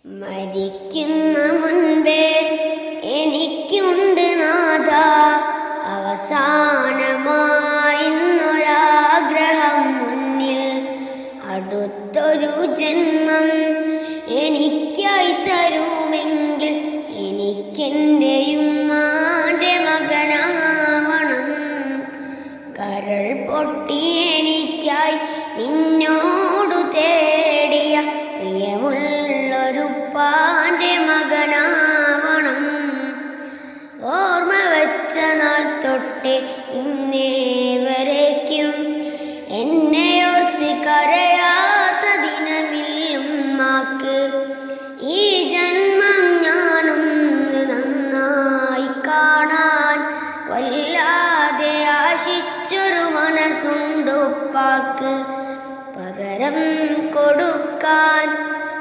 മരിക്കുന്ന മുൻപേ എനിക്കുണ്ട് നാഥ അവസാനമായിന്നൊരാഗ്രഹം മുന്നിൽ. അടുത്തൊരു ജന്മം എനിക്കായി തരുമെങ്കിൽ എനിക്കെൻ്റെ ഉമ്മാൻ്റെ മകനാവണം. കരൾ പൊട്ടി എനിക്കായി നിന്നോടു തേടിയ പ്രിയമുള്ളൊരുപ്പാൻ്റെ മകനാവണം. ഓർമ്മ വെച്ച നാൾ തൊട്ടേ ഇന്നേ